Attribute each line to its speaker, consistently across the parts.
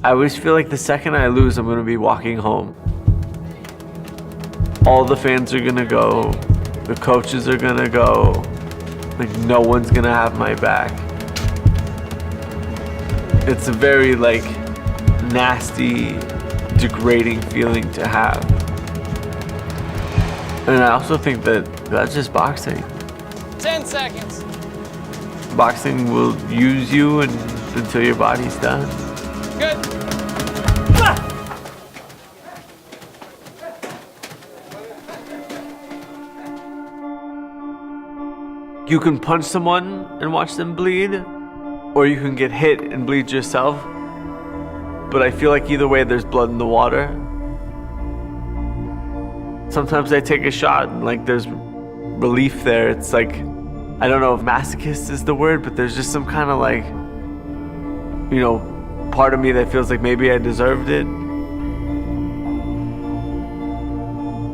Speaker 1: I always feel like the second I lose, I'm gonna be walking home. All the fans are gonna go, the coaches are gonna go, like no one's gonna have my back. It's a very like nasty, degrading feeling to have. And I also think that that's just boxing.
Speaker 2: 10 seconds.
Speaker 1: Boxing will use you until your body's done.
Speaker 2: Good.
Speaker 1: You can punch someone and watch them bleed, or you can get hit and bleed yourself. But I feel like either way there's blood in the water. Sometimes I take a shot and like there's relief there. It's like, I don't know if masochist is the word, but there's just some kind of like, you know, part of me that feels like maybe I deserved it.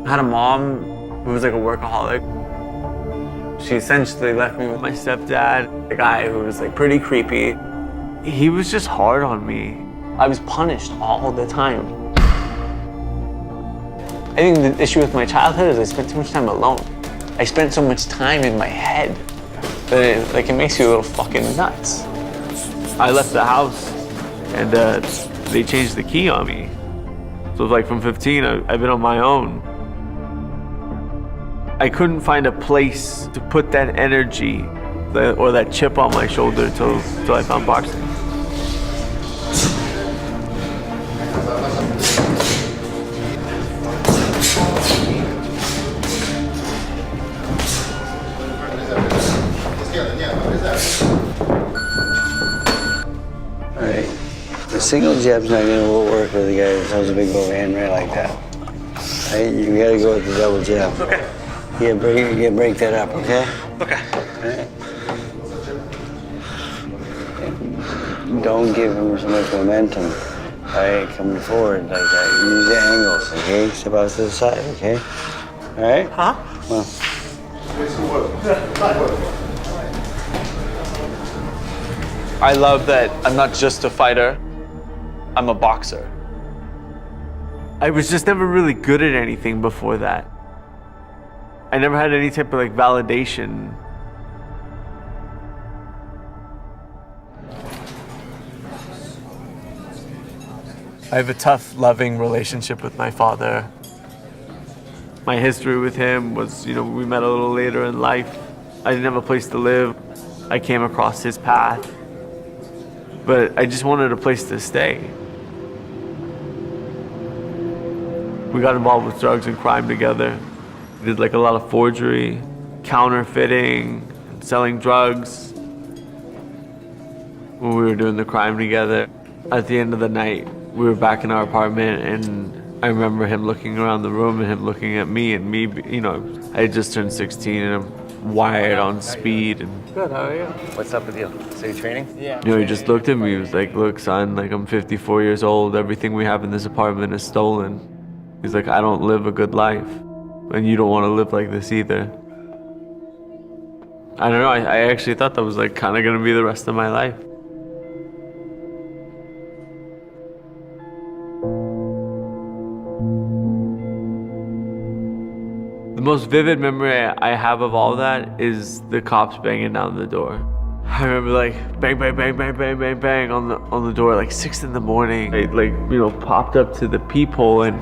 Speaker 1: I had a mom who was like a workaholic. She essentially left me with my stepdad, a guy who was like pretty creepy. He was just hard on me. I was punished all the time. I think the issue with my childhood is I spent too much time alone. I spent so much time in my head that it makes you a little fucking nuts. I left the house and they changed the key on me. So like from 15, I've been on my own. I couldn't find a place to put that energy or that chip on my shoulder till I found boxing.
Speaker 3: Alright, the single jab's not gonna work with a guy that throws a big overhand right like that. Right? You gotta go with the double jab.
Speaker 1: Okay.
Speaker 3: You gotta break that up, okay?
Speaker 1: Okay.
Speaker 3: Alright. Don't give him so much momentum. Alright, coming forward like that. Use the angles, okay? Step out to the side, okay? Alright?
Speaker 1: Huh?
Speaker 3: Well.
Speaker 1: I love that I'm not just a fighter, I'm a boxer. I was just never really good at anything before that. I never had any type of like validation. I have a tough, loving relationship with my father. My history with him was, you know, we met a little later in life. I didn't have a place to live. I came across his path. But I just wanted a place to stay. We got involved with drugs and crime together. We did like a lot of forgery, counterfeiting, selling drugs. When we were doing the crime together, at the end of the night, we were back in our apartment and I remember him looking around the room and him looking at me and me, you know, I had just turned 16 and I'm wired on speed. And
Speaker 4: Good, how are you?
Speaker 5: What's up with you? So you training?
Speaker 4: Yeah.
Speaker 1: you know, he just looked at me, he was like, look son, like I'm 54 years old, everything we have in this apartment is stolen. He's like, I don't live a good life and you don't want to live like this either. I don't know, I actually thought that was like kind of gonna be the rest of my life. The most vivid memory I have of all that is the cops banging down the door. I remember like bang, bang, bang, bang, bang, bang, bang on the door, like 6 in the morning. I like, you know, popped up to the peephole and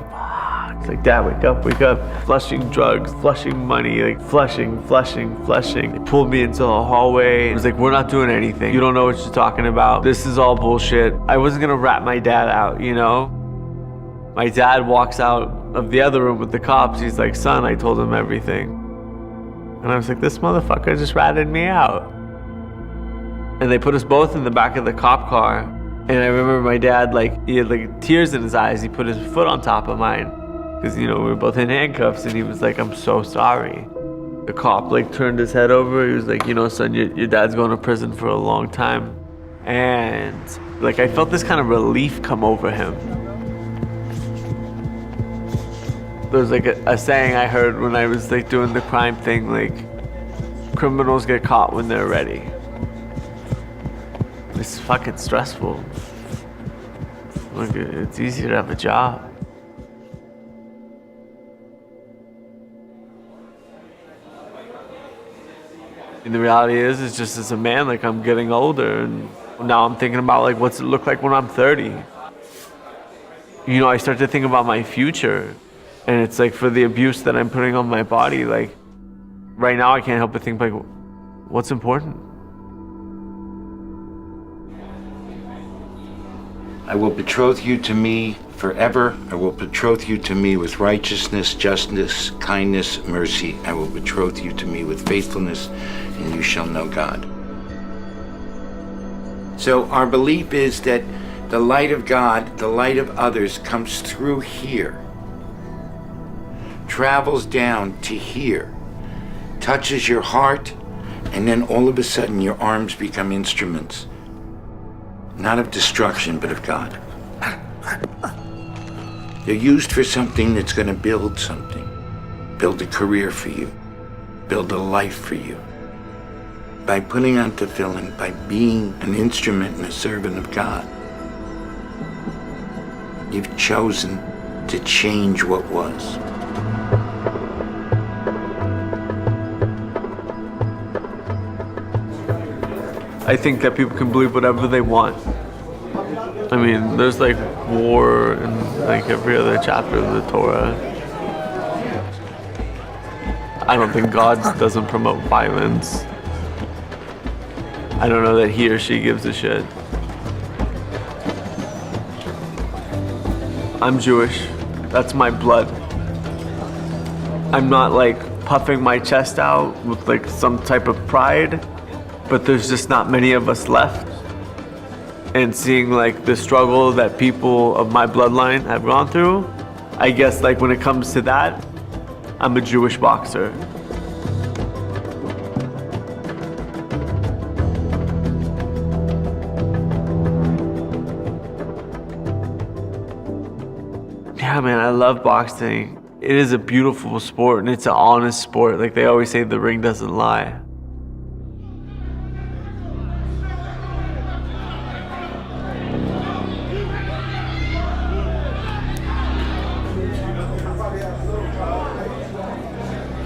Speaker 1: it's like, Dad, wake up, wake up. Flushing drugs, flushing money, like flushing. They pulled me into a hallway. It was like, we're not doing anything. You don't know what you're talking about. This is all bullshit. I wasn't gonna rat my dad out, you know? My dad walks out of the other room with the cops. He's like, son, I told him everything. And I was like, this motherfucker just ratted me out. And they put us both in the back of the cop car. And I remember my dad, like, he had like tears in his eyes. He put his foot on top of mine. Because, you know, we were both in handcuffs and he was like, I'm so sorry. The cop like turned his head over. He was like, you know, son, your dad's going to prison for a long time. And like, I felt this kind of relief come over him. There's like a saying I heard when I was like doing the crime thing, like, criminals get caught when they're ready. It's fucking stressful. Like, it's easier to have a job. And the reality is, it's just as a man, like I'm getting older, and now I'm thinking about like what's it look like when I'm 30. You know, I start to think about my future, and it's like for the abuse that I'm putting on my body, like right now I can't help but think like, what's important?
Speaker 4: I will betroth you to me forever. I will betroth you to me with righteousness, justice, kindness, mercy. I will betroth you to me with faithfulness, and you shall know God. So our belief is that the light of God, the light of others, comes through here, travels down to here, touches your heart, and then all of a sudden your arms become instruments. Not of destruction, but of God. They're used for something that's going to build something. Build a career for you. Build a life for you. By putting on tefillin, by being an instrument and a servant of God, you've chosen to change what was.
Speaker 1: I think that people can believe whatever they want. I mean, there's like war in like every other chapter of the Torah. I don't think God doesn't promote violence. I don't know that he or she gives a shit. I'm Jewish. That's my blood. I'm not like puffing my chest out with like some type of pride, but there's just not many of us left. And seeing like the struggle that people of my bloodline have gone through, I guess like when it comes to that, I'm a Jewish boxer. Yeah, man, I love boxing. It is a beautiful sport and it's an honest sport. Like they always say, the ring doesn't lie.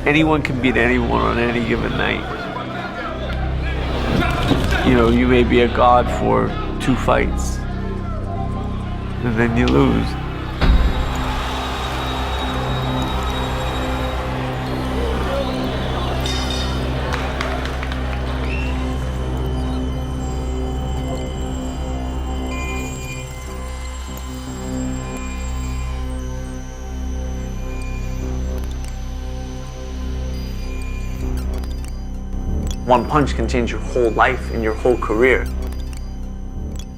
Speaker 1: Anyone can beat anyone on any given night. You know, you may be a god for 2 fights, and then you lose. One punch can change your whole life and your whole career.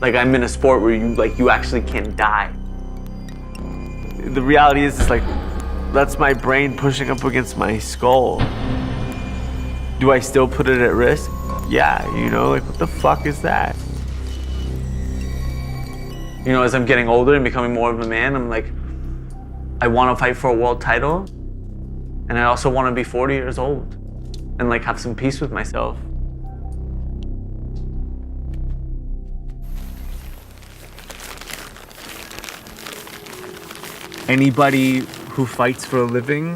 Speaker 1: Like I'm in a sport where you actually can die. The reality is, it's like, that's my brain pushing up against my skull. Do I still put it at risk? Yeah, you know, like what the fuck is that? You know, as I'm getting older and becoming more of a man, I'm like, I want to fight for a world title, and I also want to be 40 years old and like have some peace with myself. Anybody who fights for a living,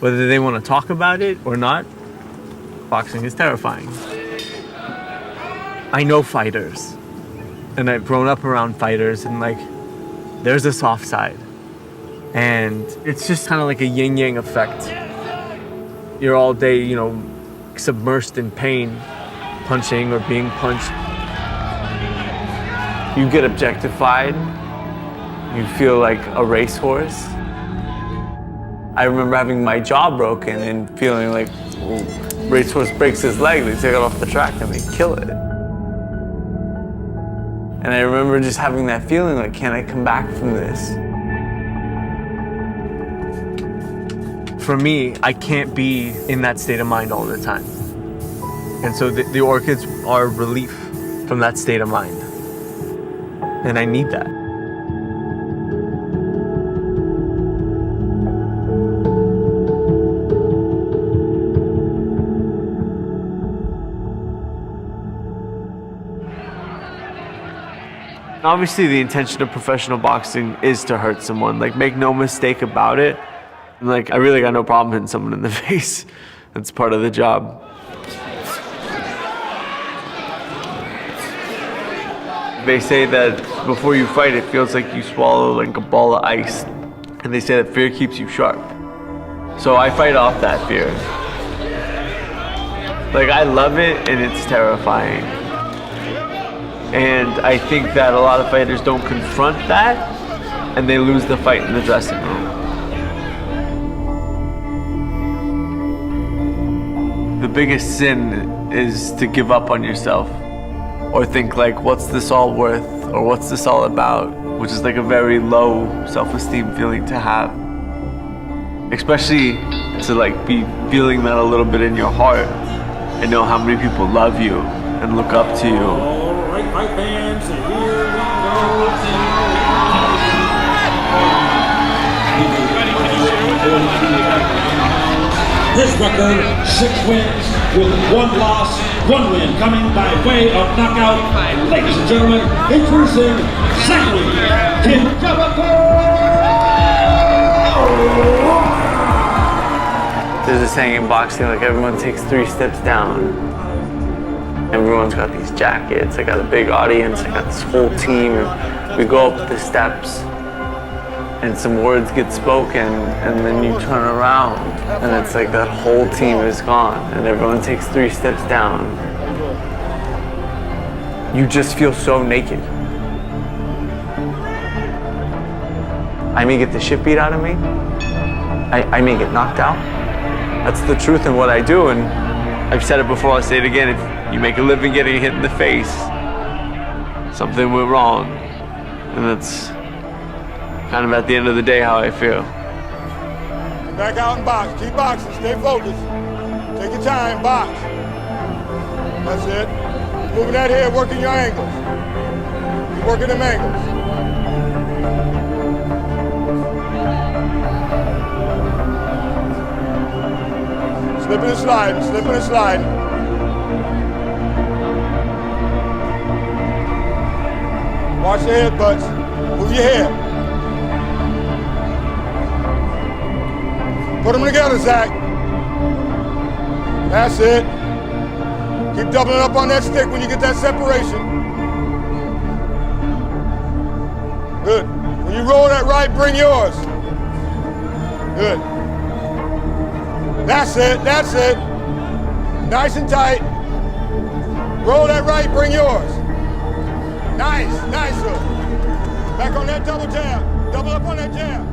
Speaker 1: whether they want to talk about it or not, boxing is terrifying. I know fighters, and I've grown up around fighters, and like, there's a soft side. And it's just kind of like a yin-yang effect. You're all day, you know, submersed in pain, punching or being punched. You get objectified. You feel like a racehorse. I remember having my jaw broken and feeling like, well, racehorse breaks his leg, they take it off the track and they kill it. And I remember just having that feeling like, can I come back from this? For me, I can't be in that state of mind all the time. And so the orchids are relief from that state of mind. And I need that. Obviously, the intention of professional boxing is to hurt someone. Like, make no mistake about it. Like, I really got no problem hitting someone in the face. That's part of the job. They say that before you fight, it feels like you swallow like a ball of ice. And they say that fear keeps you sharp. So I fight off that fear. Like, I love it and it's terrifying. And I think that a lot of fighters don't confront that and they lose the fight in the dressing room. The biggest sin is to give up on yourself or think like, what's this all worth? Or what's this all about? Which is like a very low self-esteem feeling to have. Especially to like be feeling that a little bit in your heart and know how many people love you and look up to you.
Speaker 6: All right, my fans, here we go. His record, 6 wins with 1 loss, 1 win, coming by way of knockout. Ladies and gentlemen, introducing Zachary Kid
Speaker 1: There's a saying in boxing, like everyone takes 3 steps down. Everyone's got these jackets, I got a big audience, I got this whole team. We go up the steps and some words get spoken and then you turn around and it's like that whole team is gone and everyone takes 3 steps down. You just feel so naked. I may get the shit beat out of me. I may get knocked out. That's the truth in what I do, and I've said it before, I'll say it again. If you make a living getting hit in the face, something went wrong. And that's kind of at the end of the day how I feel.
Speaker 7: Back out and box. Keep boxing. Stay focused. Take your time. Box. That's it. Moving that head, working your angles. Keep working them angles. Slipping and sliding. Slipping and sliding. Watch your head butts. Move your head. Put them together, Zach. That's it. Keep doubling up on that stick when you get that separation. Good. When you roll that right, bring yours. Good. That's it. That's it. Nice and tight. Roll that right, bring yours. Nice. Nice. Back on that double jab. Double up on that jab.